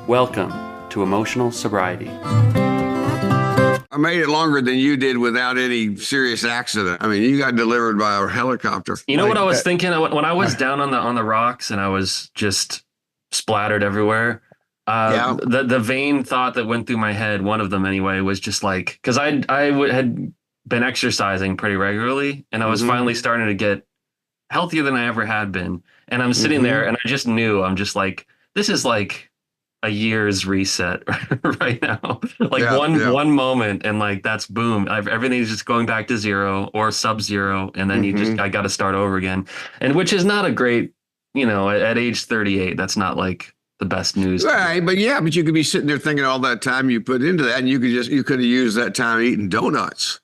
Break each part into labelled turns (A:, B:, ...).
A: Welcome to Emotional Sobriety.
B: I made it longer than you did without any serious accident. I mean, you got delivered by a helicopter.
A: You know what I was thinking when I was down on the rocks and I was just splattered everywhere? The vain thought that went through my head, one of them anyway, was just like, because had been exercising pretty regularly and I was finally starting to get healthier than I ever had been. And I'm sitting there and I just knew, I'm just like, this is like a year's reset right now. Like one moment and like that's boom. Everything's just going back to zero or sub-zero. And then I got to start over again. And which is not a great, at age 38, that's not like the best news.
B: Right. But you could be sitting there thinking all that time you put into that and you could have used that time eating donuts.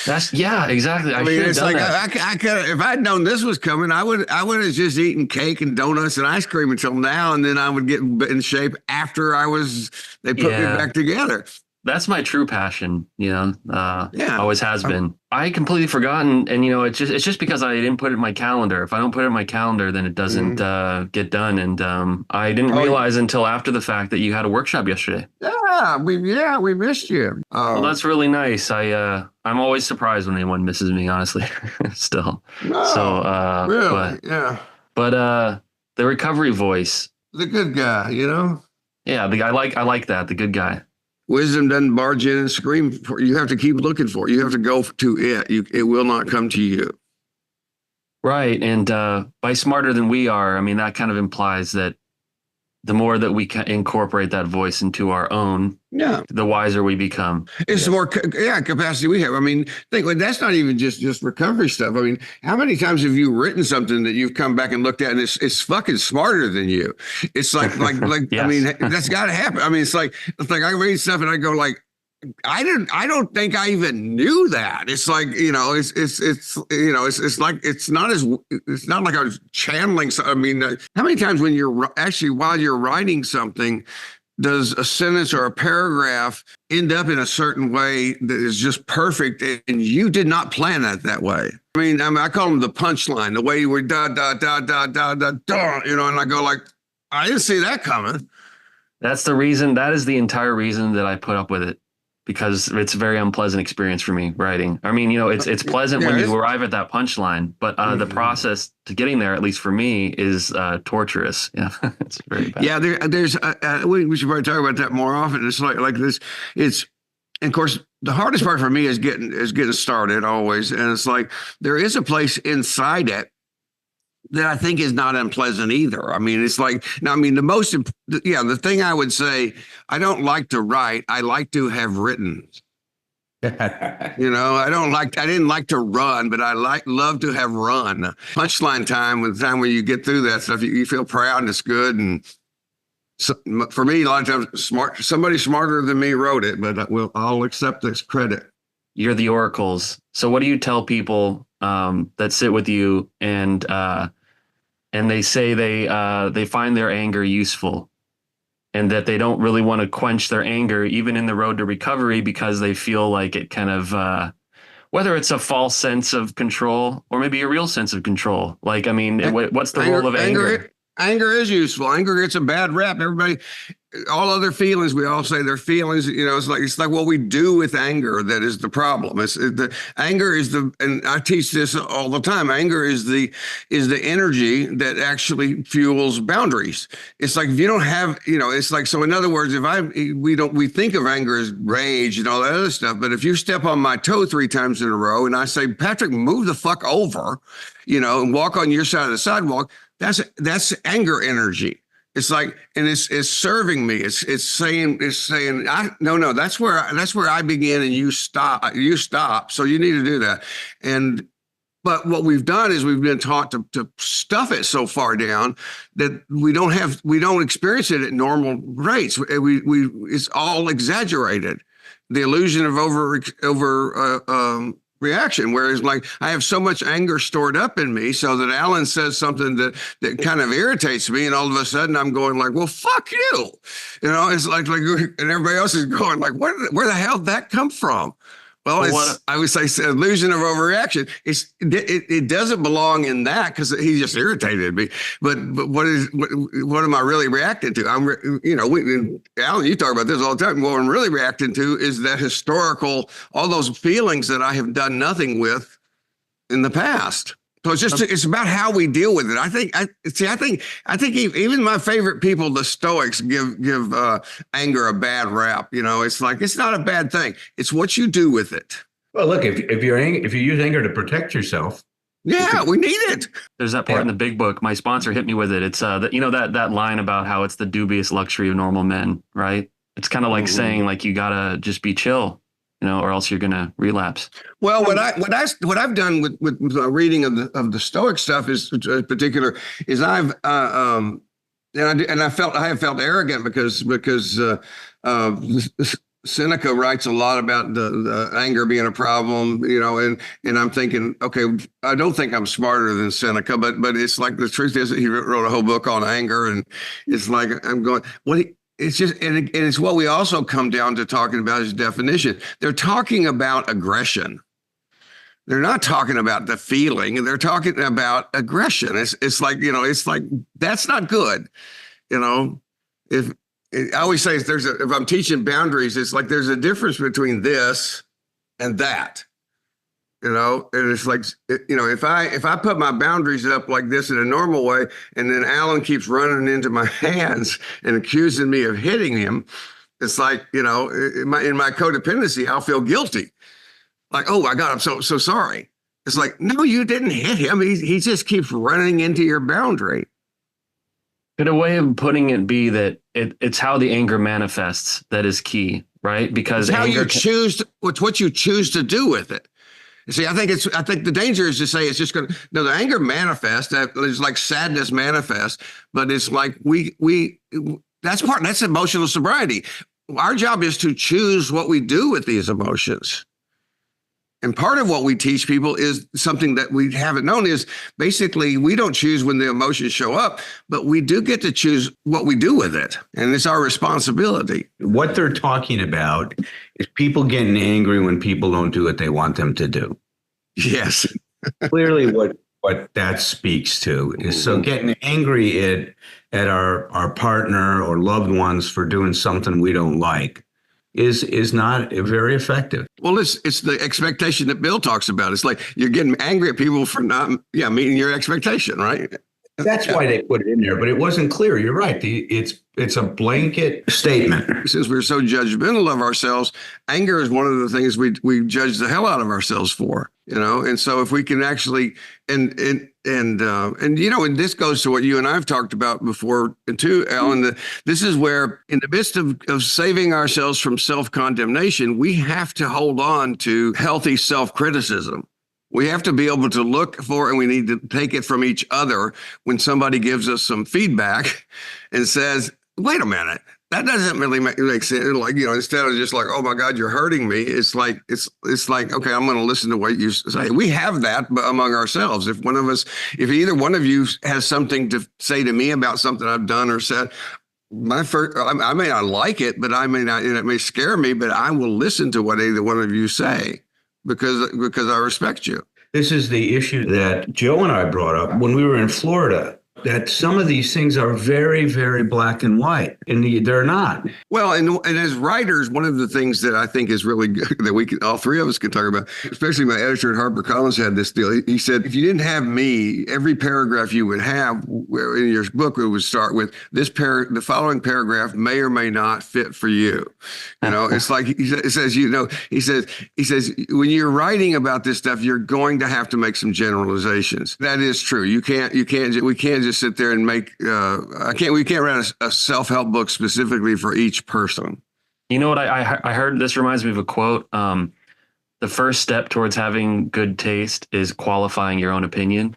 A: Exactly.
B: I mean, it's like I could, if I'd known this was coming, I would have just eaten cake and donuts and ice cream until now, and then I would get in shape after they put me back together.
A: That's my true passion, always has been. I completely forgotten, and it's just because I didn't put it in my calendar. If I don't put it in my calendar, then it doesn't get done. And I didn't realize until after the fact that you had a workshop yesterday.
B: We missed you.
A: Well, that's really nice. I'm always surprised when anyone misses me, honestly. Still. So
B: really,
A: But the recovery voice,
B: the good guy,
A: Yeah, I like that, the good guy.
B: Wisdom doesn't barge in and scream for you. You have to keep looking for it. You have to go to it. It will not come to you.
A: Right. And by smarter than we are, I mean, that kind of implies that the more that we can incorporate that voice into our own, the wiser we become.
B: It's the more capacity we have. I mean, that's not even just recovery stuff. I mean, how many times have you written something that you've come back and looked at and it's fucking smarter than you? It's like yes. I mean, that's got to happen. I mean, it's like I read stuff and I go like, I don't think I even knew that. It's like, it's not like I was channeling. I mean, how many times when while you're writing something, does a sentence or a paragraph end up in a certain way that is just perfect and you did not plan that way? I mean, I call them the punchline, the way you were da, da, da, da, da, da, da, and I go like, I didn't see that coming.
A: That's the reason. That is the entire reason that I put up with it. Because it's a very unpleasant experience for me writing. I mean, it's pleasant when you arrive at that punchline, but the process to getting there, at least for me, is torturous. Yeah, it's very bad.
B: Yeah, there's we should probably talk about that more often. It's like this. And of course, the hardest part for me is getting started always, and it's like there is a place inside it that I think is not unpleasant either. I mean, it's like, the thing I would say, I don't like to write. I like to have written. I didn't like to run, but I love to have run. Punchline time, the time when you get through that stuff, you feel proud and it's good. And so, for me, a lot of times, somebody smarter than me wrote it, but I'll accept this credit.
A: You're the oracles. So what do you tell people that sit with you and they say they find their anger useful and that they don't really want to quench their anger even in the road to recovery because they feel like it kind of whether it's a false sense of control or maybe a real sense of control. Like, I mean, what's the role of anger?
B: Anger is useful. Anger gets a bad rap. Everybody, all other feelings, we all say they're feelings. It's like what we do with anger that is the problem. Anger is and I teach this all the time. Anger is the energy that actually fuels boundaries. It's like if you don't have, it's like, so in other words, we think of anger as rage and all that other stuff. But if you step on my toe 3 times in a row and I say, Patrick, move the fuck over, and walk on your side of the sidewalk, that's anger energy. It's like, and it's serving me. It's saying, no, that's where I begin and you stop. So you need to do that. But what we've done is we've been taught to stuff it so far down that we don't experience it at normal rates. It's all exaggerated. The illusion of over reaction, whereas like I have so much anger stored up in me so that Allen says something that kind of irritates me and all of a sudden I'm going like, well, fuck you. It's like and everybody else is going like, where the hell did that come from? Well, I would say it's an illusion of overreaction. It doesn't belong in that because he just irritated me. But what am I really reacting to? Alan, you talk about this all the time. What I'm really reacting to is that historical, all those feelings that I have done nothing with in the past. So it's about how we deal with it. I think even my favorite people, the Stoics, give anger a bad rap. It's like, it's not a bad thing. It's what you do with it.
C: Well, look, if you use anger to protect yourself.
B: Yeah, we need it.
A: There's that part in the big book. My sponsor hit me with it. It's that line about how it's the dubious luxury of normal men, right? It's kind of like saying like, you gotta just be chill, or else you're gonna relapse.
B: Well, what I've done with my reading of the Stoic stuff is particular is I have felt arrogant because Seneca writes a lot about the anger being a problem, and I'm thinking, okay, I don't think I'm smarter than Seneca, but it's like the truth is that he wrote a whole book on anger, and it's like I'm going, it's just, and it's what we also come down to talking about is definition. They're talking about aggression. They're not talking about the feeling. They're talking about aggression. It's like, that's not good. If I always say if I'm teaching boundaries, it's like there's a difference between this and that. And it's like, if I put my boundaries up like this in a normal way, and then Alan keeps running into my hands and accusing me of hitting him, it's like, in my codependency, I'll feel guilty. Like, oh my God, I'm so sorry. It's like, no, you didn't hit him. He just keeps running into your boundary.
A: Could a way of putting it be that it's how the anger manifests that is key, right? Because
B: it's how you choose, it's what you choose to do with it. You see, I think the danger is to say it's just going to, no, the anger manifests, it's like sadness manifests, but it's like that's emotional sobriety. Our job is to choose what we do with these emotions. And part of what we teach people is something that we haven't known is basically we don't choose when the emotions show up, but we do get to choose what we do with it. And it's our responsibility.
C: What they're talking about is people getting angry when people don't do what they want them to do.
B: Yes.
C: Clearly what that speaks to is so getting angry at our partner or loved ones for doing something we don't like is not very effective.
B: Well, it's the expectation that Bill talks about. It's like you're getting angry at people for not meeting your expectation, right?
C: That's why they put it in there, but it wasn't clear. You're right. It's a blanket statement.
B: Since we're so judgmental of ourselves, anger is one of the things we judge the hell out of ourselves for, And so if we can actually and this goes to what you and I've talked about before too, Alan. This is where, in the midst of saving ourselves from self-condemnation, we have to hold on to healthy self-criticism. We have to be able to look for, and we need to take it from each other when somebody gives us some feedback and says, wait a minute, that doesn't really make sense. Like, instead of just like, oh my God, you're hurting me. It's like, okay, I'm going to listen to what you say. We have that among ourselves. If either one of you has something to say to me about something I've done or said, I may not like it, but I may not, it may scare me, but I will listen to what either one of you say. Because I respect you.
C: This is the issue that Joe and I brought up when we were in Florida, that some of these things are very, very black and white, and they're not.
B: Well, and as writers, one of the things that I think is really good that all three of us can talk about, especially my editor at HarperCollins had this deal. He said, if you didn't have me, every paragraph you would have in your book would start with the following paragraph may or may not fit for you. It's like he says, when you're writing about this stuff, you're going to have to make some generalizations. That is true. We can't just sit there and make we can't write a self-help book specifically for each person.
A: You know what I heard? This reminds me of a quote. The first step towards having good taste is qualifying your own opinion.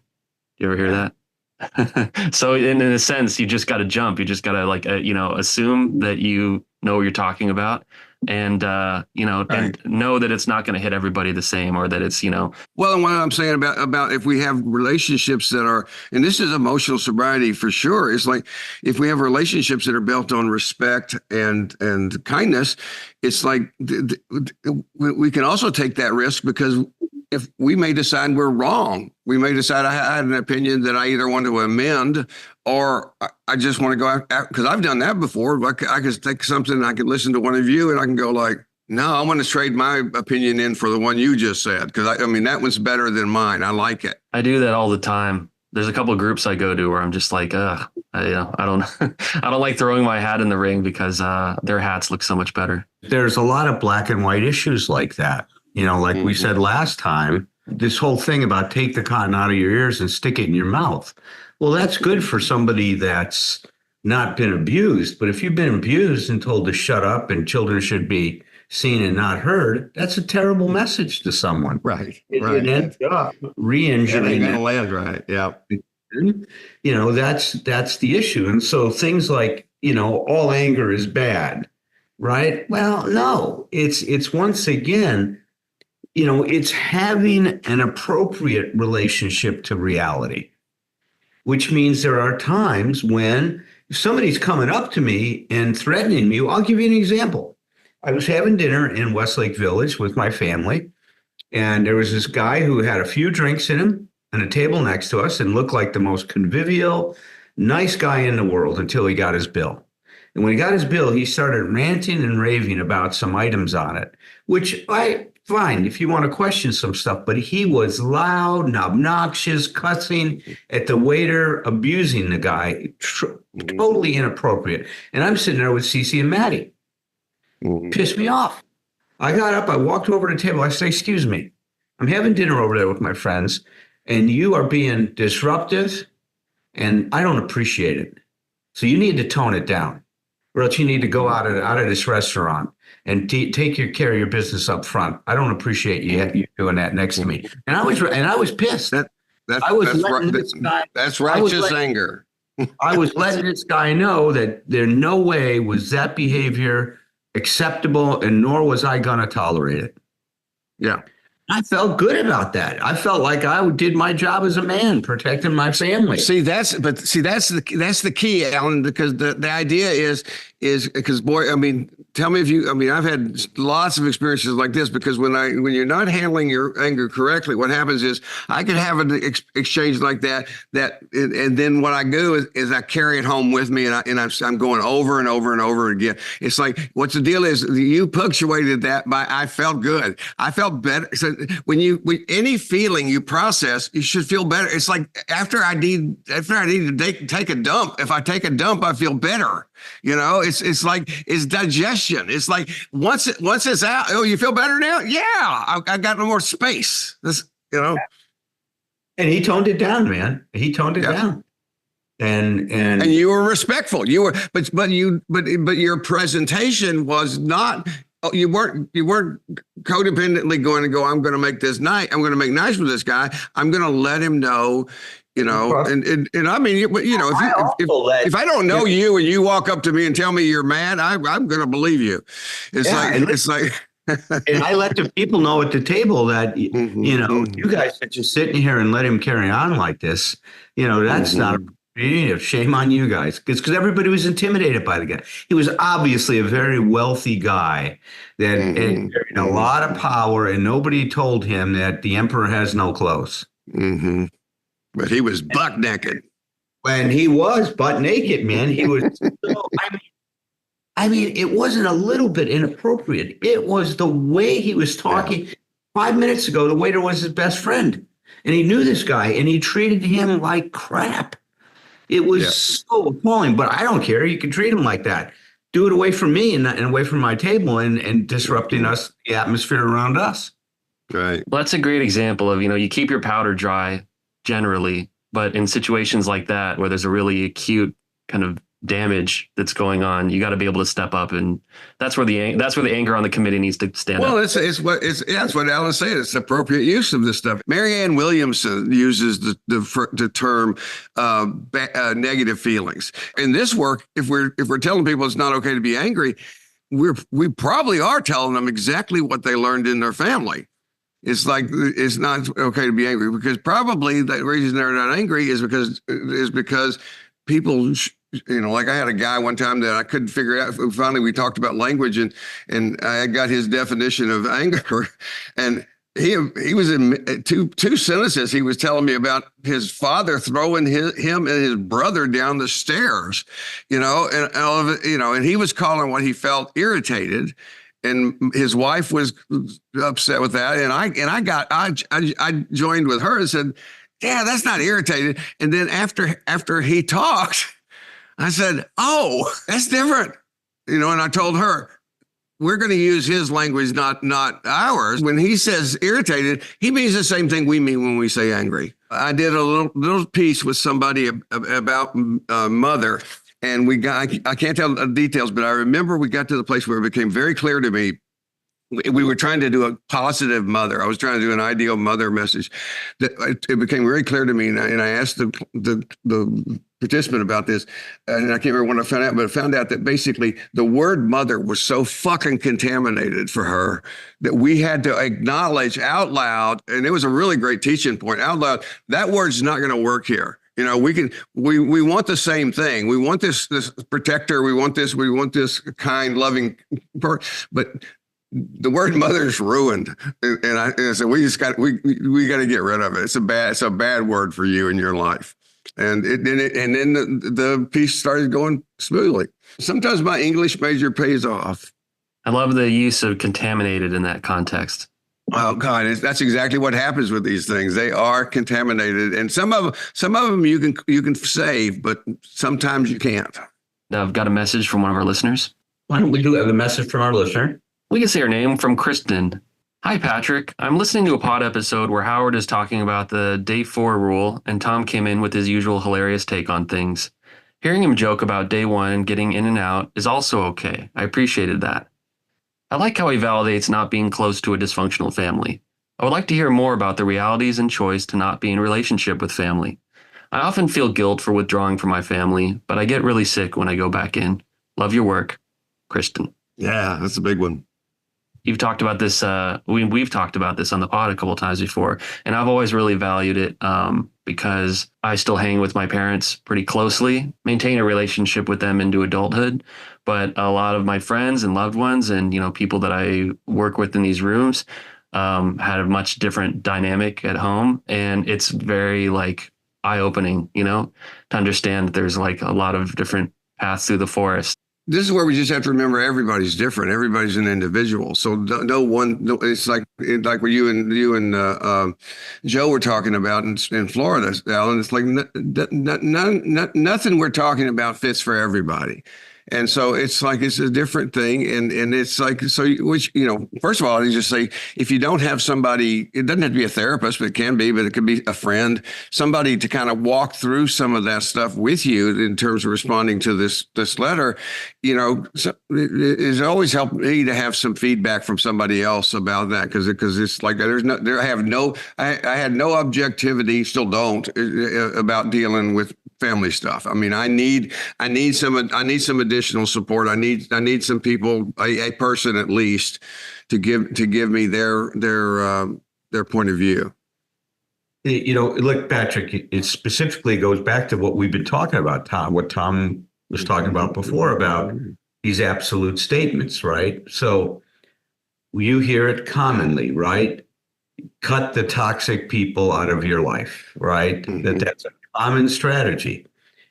A: You ever hear that? So in a sense, you just got to jump. You just got to assume that you know what you're talking about. and and know that it's not going to hit everybody the same, or that it's
B: Well, and what I'm saying about if we have relationships that are, and this is emotional sobriety for sure, it's like if we have relationships that are built on respect and kindness, it's like we can also take that risk, because if we may decide we're wrong, we may decide I had an opinion that I either want to amend, or I just want to go out, because I've done that before. I could take something and I could listen to one of you and I can go like, no, I want to trade my opinion in for the one you just said, because I mean that one's better than mine. I like it.
A: I do that all the time. There's a couple of groups I go to where I'm just like, I don't I don't like throwing my hat in the ring, because their hats look so much better.
C: There's a lot of black and white issues like that. Like we said last time, this whole thing about take the cotton out of your ears and stick it in your mouth. Well, that's good for somebody that's not been abused. But if you've been abused and told to shut up and children should be seen and not heard, that's a terrible message to someone.
B: Right.
C: It ends up re-injuring.
B: Gonna land right. Yeah.
C: That's the issue. And so things like, all anger is bad, right? Well, no, it's once again, it's having an appropriate relationship to reality, which means there are times when if somebody's coming up to me and threatening me. I'll give you an example. I was having dinner in Westlake Village with my family, and there was this guy who had a few drinks in him and a table next to us and looked like the most convivial, nice guy in the world until he got his bill. And when he got his bill, he started ranting and raving about some items on it, which fine if you want to question some stuff, but he was loud and obnoxious, cussing at the waiter, abusing the guy, totally inappropriate. And I'm sitting there with Cece and Maddie. Pissed me off. I got up, I walked over to the table. I said, excuse me, I'm having dinner over there with my friends, and you are being disruptive, and I don't appreciate it. So you need to tone it down, or else you need to go out of this restaurant and take care of your business up front. I don't appreciate you doing that next to me. And I was pissed.
B: That's righteous anger.
C: I was letting this guy know that there no way was that behavior acceptable, and nor was I going to tolerate it.
B: Yeah.
C: I felt good about that. I felt like I did my job as a man, protecting my family.
B: That's the key, Alan, because the idea is because, boy, I mean, tell me I've had lots of experiences like this, because when you're not handling your anger correctly, what happens is I could have an exchange like that, and then what I do is I carry it home with me, and I'm going over and over and over again. It's like, what's the deal is you punctuated that by, I felt good. I felt better. So when any feeling you process, you should feel better. It's like after I need to take a dump, if I take a dump, I feel better. It's like it's digestion. It's like once it's out, oh, you feel better now? Yeah, I got no more space. And
C: he toned it down, man. He toned it down. And
B: you were respectful. You were, but your presentation was not. You weren't codependently going to go, I'm going to make this night. I'm going to make nice with this guy. I'm going to let him know. And I mean, if I don't know you and you walk up to me and tell me you're mad, I'm going to believe you. It's like,
C: and I let the people know at the table that, you guys are just sitting here and let him carry on like this. That's not shame on you guys. It's because everybody was intimidated by the guy. He was obviously a very wealthy guy that had a lot of power, and nobody told him that the emperor has no clothes.
B: Mm-hmm. But he was buck naked.
C: When he was butt naked, man, he was. I mean, it wasn't a little bit inappropriate. It was the way he was talking. Yeah. 5 minutes ago, the waiter was his best friend, and he knew this guy, and he treated him like crap. It was so appalling. But I don't care. You can treat him like that. Do it away from me and away from my table, and disrupting us, the atmosphere around us.
B: Right.
A: Well, that's a great example of, you keep your powder dry generally, but in situations like that where there's a really acute kind of damage that's going on, you got to be able to step up, and that's where the anger on the committee needs to stand up.
B: Well, that's what Alan said. It's the appropriate use of this stuff. Marianne Williamson uses the term negative feelings. In this work, if we're telling people it's not okay to be angry, we probably are telling them exactly what they learned in their family. It's like, it's not okay to be angry, because probably the reason they're not angry is because people, like I had a guy one time that I couldn't figure out. Finally, we talked about language, and I got his definition of anger, and he was in two sentences. He was telling me about his father throwing him and his brother down the stairs, and all of it, and he was calling what he felt irritated, and his wife was upset with that, and I joined with her and said, "Yeah, that's not irritated." And then after he talked, I said, "Oh, that's different," and I told her, we're going to use his language, not ours. When he says irritated, he means the same thing we mean when we say angry. I did a little piece with somebody about mother, and I can't tell the details, but I remember we got to the place where it became very clear to me. We were trying to do a positive mother. I was trying to do an ideal mother message. It became very clear to me, and I asked the participant about this, and I can't remember when I found out, but I found out that basically the word mother was so fucking contaminated for her that we had to acknowledge out loud, and it was a really great teaching point, out loud, that word's not going to work here. We want the same thing. We want this protector. We want this kind, loving person, but the word mother is ruined, and I said we got to get rid of it. It's a bad word for you in your life. And then the piece started going smoothly. Sometimes my English major pays off.
A: I love the use of contaminated in that context.
B: Oh God, that's exactly what happens with these things. They are contaminated, and some of them you can save, but sometimes you can't.
A: Now I've got a message from one of our listeners.
C: Why don't we do have a message from our listener?
A: We can say her name, from Kristen. Hi, Patrick. I'm listening to a pod episode where Howard is talking about the day 4 rule, and Tom came in with his usual hilarious take on things. Hearing him joke about day 1 and getting in and out is also okay. I appreciated that. I like how he validates not being close to a dysfunctional family. I would like to hear more about the realities and choice to not be in a relationship with family. I often feel guilt for withdrawing from my family, but I get really sick when I go back in. Love your work, Kristen.
B: Yeah, that's a big one.
A: You've talked about this. We've talked about this on the pod a couple of times before, and I've always really valued it because I still hang with my parents pretty closely, maintain a relationship with them into adulthood. But a lot of my friends and loved ones, and people that I work with in these rooms, had a much different dynamic at home, and it's very eye-opening, to understand that there's a lot of different paths through the forest.
B: This is where we just have to remember everybody's different. Everybody's an individual. So it's like what you and Joe were talking about in Florida, Alan. It's like nothing we're talking about fits for everybody. And so it's a different thing. And it's first of all, I just say, if you don't have somebody, it doesn't have to be a therapist, but it can be, but it could be a friend, somebody to kind of walk through some of that stuff with you in terms of responding to this letter. It's always helped me to have some feedback from somebody else about that. Cause it's like, I had no objectivity, still don't, about dealing with family stuff. I mean, I need some additional support. I need some people, a person at least, to give me their point of view.
C: Look, Patrick, it specifically goes back to what we've been talking about, Tom, what Tom was talking about before about these absolute statements, right? So you hear it commonly, right? Cut the toxic people out of your life, right? Mm-hmm. That's a common strategy.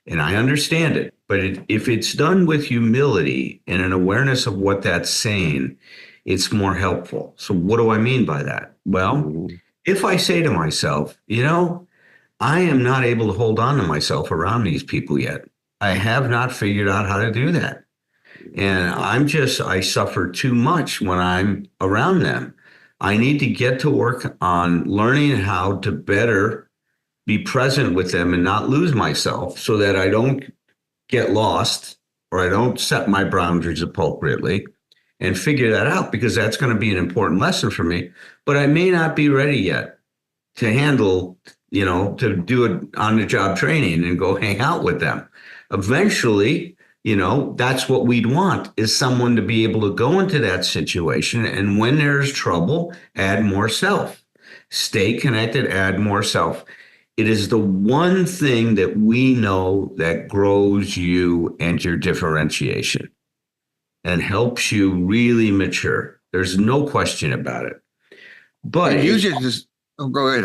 C: And I understand it, but if it's done with humility and an awareness of what that's saying, it's more helpful. So what do I mean by that? Well, if I say to myself, I am not able to hold on to myself around these people yet. I have not figured out how to do that. And I suffer too much when I'm around them. I need to get to work on learning how to better be present with them and not lose myself so that I don't get lost or I don't set my boundaries appropriately, and figure that out, because that's going to be an important lesson for me. But I may not be ready yet to handle, to do it on the job training and go hang out with them. Eventually, That's what we'd want, is someone to be able to go into that situation. And when there's trouble, add more self. Stay connected, add more self. It is the one thing that we know that grows you and your differentiation and helps you really mature. There's no question about it. But
B: you just go ahead.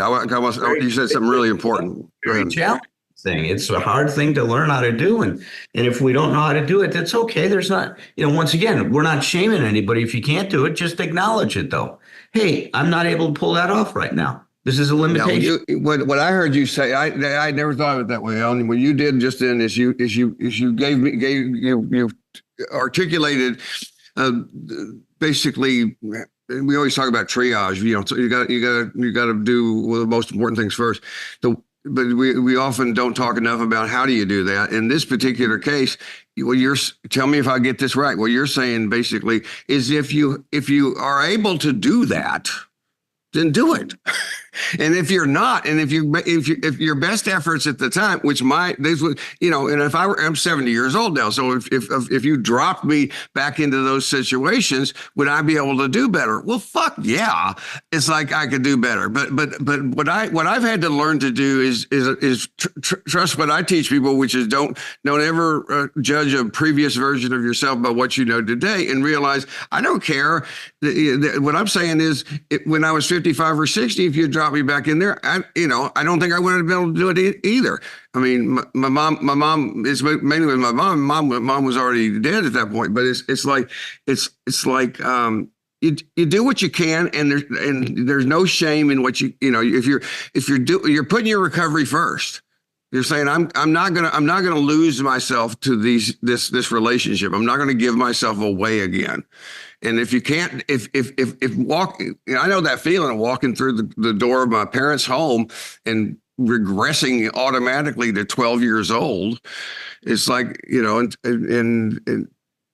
B: You said something really important.
C: Very challenging thing. It's a hard thing to learn how to do. And if we don't know how to do it, that's okay. There's not, once again, we're not shaming anybody. If you can't do it, just acknowledge it though. Hey, I'm not able to pull that off right now. This is a limitation.
B: What I heard you say, I never thought of it that way. Only what you did just then is you articulated basically. We always talk about triage. So you got to do the most important things first. But we often don't talk enough about how do you do that. In this particular case, tell me if I get this right. What you're saying basically is if you are able to do that, then do it. And if you're not, and if your best efforts at the time, which and if I'm 70 years old now, so if you dropped me back into those situations, would I be able to do better? Well, fuck yeah, it's like I could do better. But what I've had to learn to do is trust what I teach people, which is don't ever judge a previous version of yourself by what you know today, and realize I don't care. What I'm saying is, when I was 55 or 60, if you drop me back in there, I don't think I would have been able to do it either. I mean, my mom is mainly with my mom. Mom was already dead at that point, but it's like you do what you can, and there's no shame in what if you're putting your recovery first. You're saying I'm not gonna lose myself to this relationship. I'm not gonna give myself away again. And if you can't, if walking, I know that feeling of walking through the door of my parents' home and regressing automatically to 12 years old. It's like, and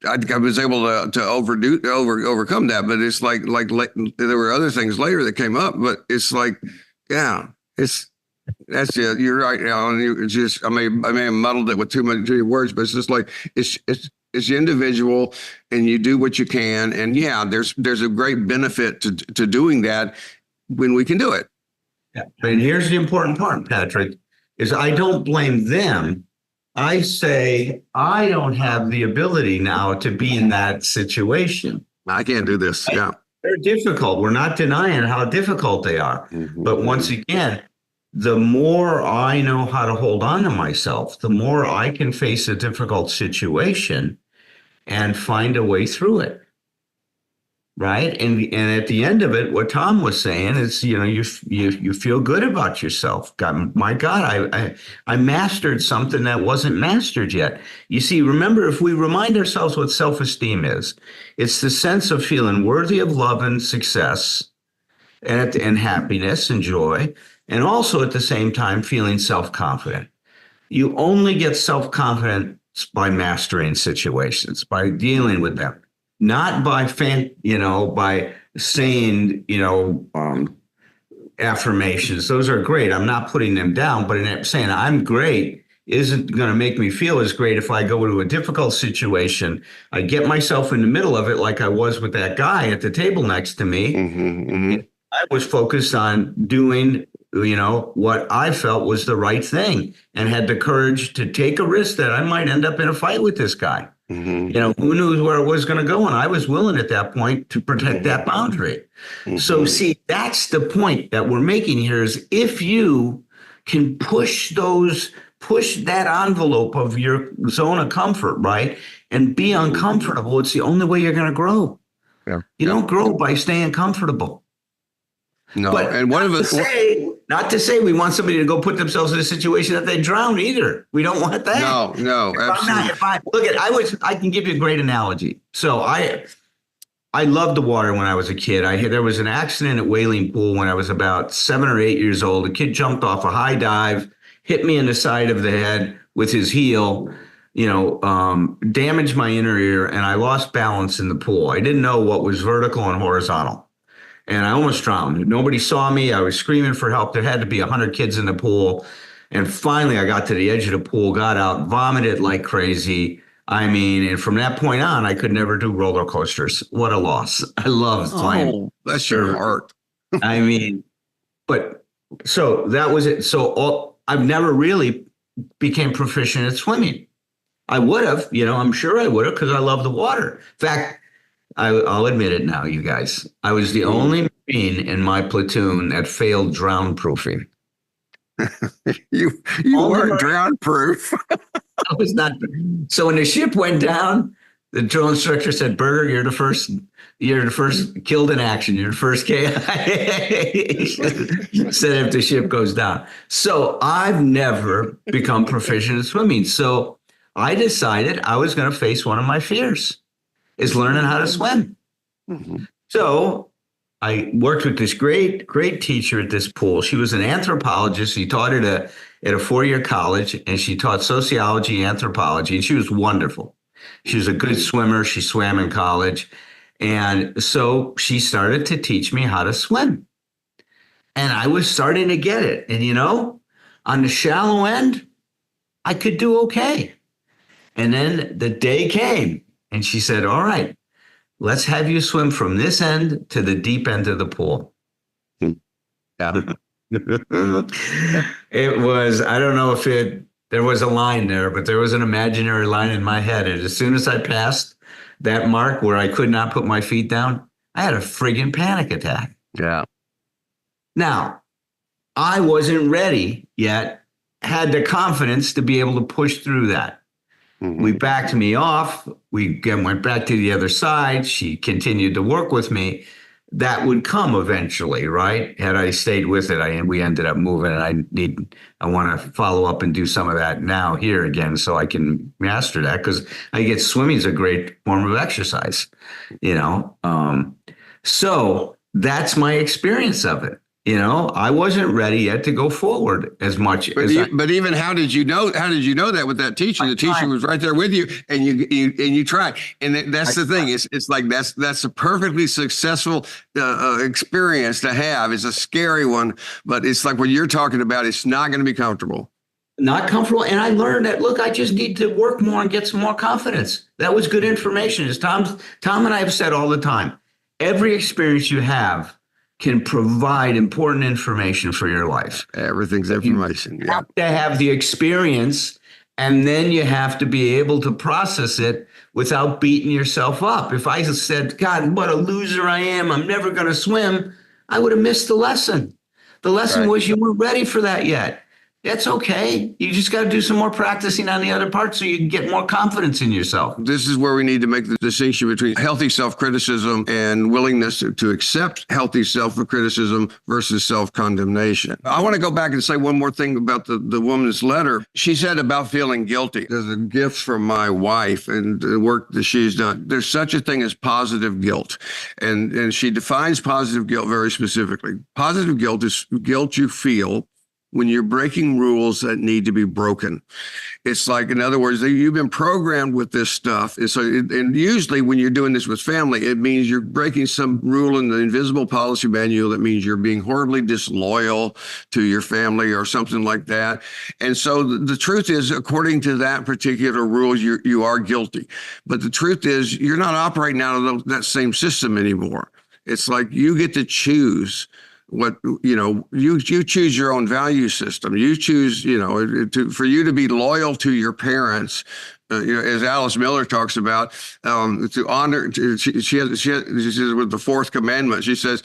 B: I was able to overcome that, but it's like there were other things later that came up, but it's like, yeah, that's it. You're right, Alan. It's just, I may have muddled it with too many words, but it's just like, it's individual, and you do what you can. And yeah, there's a great benefit to doing that when we can do it.
C: Yeah. And here's the important part, Patrick, is I don't blame them. I say, I don't have the ability now to be in that situation.
B: I can't do this. Yeah.
C: They're difficult. We're not denying how difficult they are. Mm-hmm. But once again, the more I know how to hold on to myself, the more I can face a difficult situation and find a way through it. Right. And at the end of it, what Tom was saying is, you feel good about yourself. God, my God, I mastered something that wasn't mastered yet. You see, remember, if we remind ourselves what self-esteem is, it's the sense of feeling worthy of love and success and happiness and joy. And also at the same time, feeling self-confident. You only get self-confidence by mastering situations, by dealing with them, not by by saying, affirmations. Those are great. I'm not putting them down, but saying I'm great isn't going to make me feel as great if I go to a difficult situation. I get myself in the middle of it, like I was with that guy at the table next to me. Mm-hmm, mm-hmm. I was focused on doing what I felt was the right thing, and had the courage to take a risk that I might end up in a fight with this guy. Mm-hmm. Who knew where it was going to go? And I was willing at that point to protect that boundary. Mm-hmm. So see, that's the point that we're making here, is if you can push that envelope of your zone of comfort, right, and be uncomfortable, it's the only way you're going to grow. Yeah. You don't grow by staying comfortable.
B: No,
C: but
B: and one of us.
C: Not to say we want somebody to go put themselves in a situation that they drown either. We don't want that.
B: No, absolutely.
C: I can give you a great analogy. So I loved the water when I was a kid. There was an accident at Whaling Pool when I was about 7 or 8 years old. A kid jumped off a high dive, hit me in the side of the head with his heel, damaged my inner ear, and I lost balance in the pool. I didn't know what was vertical and horizontal. And I almost drowned. Nobody saw me. I was screaming for help. There had to be 100 kids in the pool. And finally, I got to the edge of the pool, got out, vomited like crazy. I mean, and from that point on, I could never do roller coasters. What a loss. I love climbing.
B: Oh, bless your heart.
C: I mean, but so that was it. So I've never really became proficient at swimming. I would have, I'm sure I would have, because I love the water. In fact, I'll admit it now, you guys. I was the only Marine in my platoon that failed drown proofing.
B: You weren't drown proof.
C: I was not. So when the ship went down, the drill instructor said, "Berger, you're the first killed in action. You're the first KI." Said if the ship goes down. So I've never become proficient at swimming. So I decided I was going to face one of my fears, is learning how to swim. Mm-hmm. So I worked with this great teacher at this pool. She was an anthropologist. She taught at a 4-year college, and she taught sociology, anthropology, and she was wonderful. She was a good swimmer. She swam in college. And so she started to teach me how to swim. And I was starting to get it. And, on the shallow end, I could do okay. And then the day came, and she said, "All right, let's have you swim from this end to the deep end of the pool."
B: Yeah.
C: It was, I don't know if there was a line there, but there was an imaginary line in my head. And as soon as I passed that mark where I could not put my feet down, I had a friggin' panic attack.
B: Yeah.
C: Now, I wasn't ready yet, had the confidence to be able to push through that. Mm-hmm. We backed me off. We again went back to the other side. She continued to work with me. That would come eventually, right? Had I stayed with it, we ended up moving, and I want to follow up and do some of that now here again, so I can master that, because I get swimming is a great form of exercise, So that's my experience of it. I wasn't ready yet to go forward as much.
B: But even how did you know? How did you know that with that teacher? The teacher was right there with you, and you tried. And that's the thing. It's like that's a perfectly successful experience to have. It's a scary one, but it's like what you're talking about. It's not going to be comfortable.
C: Not comfortable. And I learned that, look, I just need to work more and get some more confidence. That was good information. As Tom and I have said all the time, every experience you have can provide important information for your life.
B: Everything's information.
C: You have to have the experience, and then you have to be able to process it without beating yourself up. If I said, "God, what a loser I am, I'm never going to swim," I would have missed the lesson. The lesson was you weren't ready for that yet. That's okay. You just got to do some more practicing on the other part so you can get more confidence in yourself.
B: This is where we need to make the distinction between healthy self-criticism and willingness to accept healthy self-criticism versus self-condemnation. I want to go back and say one more thing about the woman's letter. She said about feeling guilty. There's a gift from my wife and the work that she's done. There's such a thing as positive guilt. And she defines positive guilt very specifically. Positive guilt is guilt you feel when you're breaking rules that need to be broken. It's like, in other words, you've been programmed with this stuff. And usually when you're doing this with family, it means you're breaking some rule in the invisible policy manual. That means you're being horribly disloyal to your family or something like that. And so the truth is, according to that particular rule, you are guilty. But the truth is, you're not operating out of that same system anymore. It's like you get to choose what, you choose your own value system. You choose, for you to be loyal to your parents, as Alice Miller talks about, to honor. She says with the fourth commandment, she says,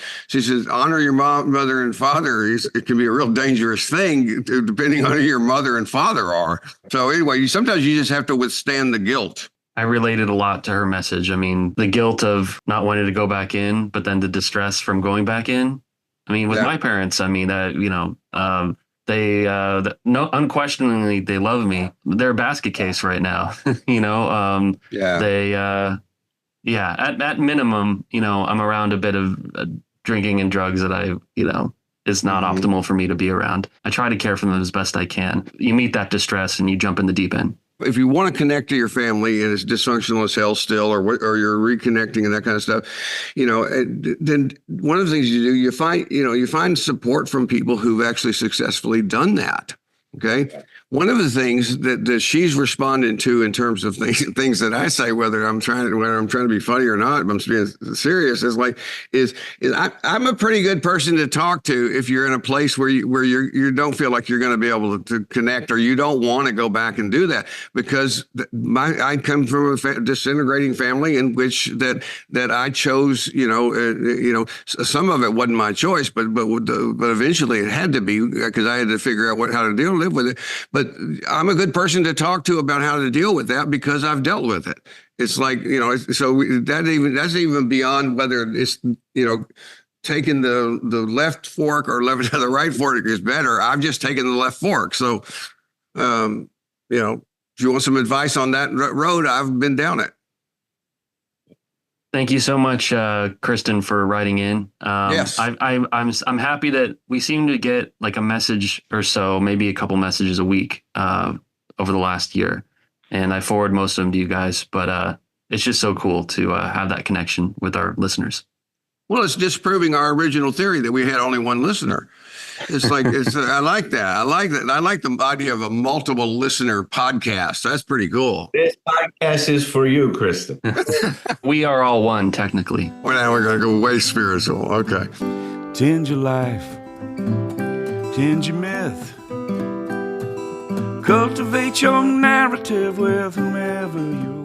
B: honor your mother and father. It can be a real dangerous thing depending on who your mother and father are. So anyway, sometimes you just have to withstand the guilt.
A: I related a lot to her message. I mean, the guilt of not wanting to go back in, but then the distress from going back in. I mean, with my parents, I mean, they unquestioningly, they love me. They're a basket case right now, they, at minimum, I'm around a bit of drinking and drugs that is not optimal for me to be around. I try to care for them as best I can. You meet that distress and you jump in the deep end.
B: If you want to connect to your family and it's dysfunctional as hell still, or you're reconnecting and that kind of stuff, then one of the things you do, you find support from people who've actually successfully done that. Okay. one of the things that she's responding to in terms of things that I say, whether I'm trying to be funny or not, I'm being serious, is I'm a pretty good person to talk to if you're in a place where you don't feel like you're going to be able to connect, or you don't want to go back and do that, because I come from a disintegrating family in which that I chose, some of it wasn't my choice, but eventually it had to be, because I had to figure out how to live with it. But I'm a good person to talk to about how to deal with that, because I've dealt with it. It's like, that's even beyond whether it's, taking the left fork or the right fork is better. I've just taken the left fork. So, if you want some advice on that road, I've been down it.
A: Thank you so much, Kristen, for writing in.
B: Yes.
A: I'm happy that we seem to get like a message or so, maybe a couple messages a week over the last year, and I forward most of them to you guys. But it's just so cool to have that connection with our listeners.
B: Well, it's disproving our original theory that we had only one listener. It's like, I like that. I like the idea of a multiple listener podcast. That's pretty cool.
C: This podcast is for you, Kristen.
A: We are all one, technically.
B: Well, now we're going to go way spiritual. Okay.
D: Change your life. Change your myth. Cultivate your narrative with whomever you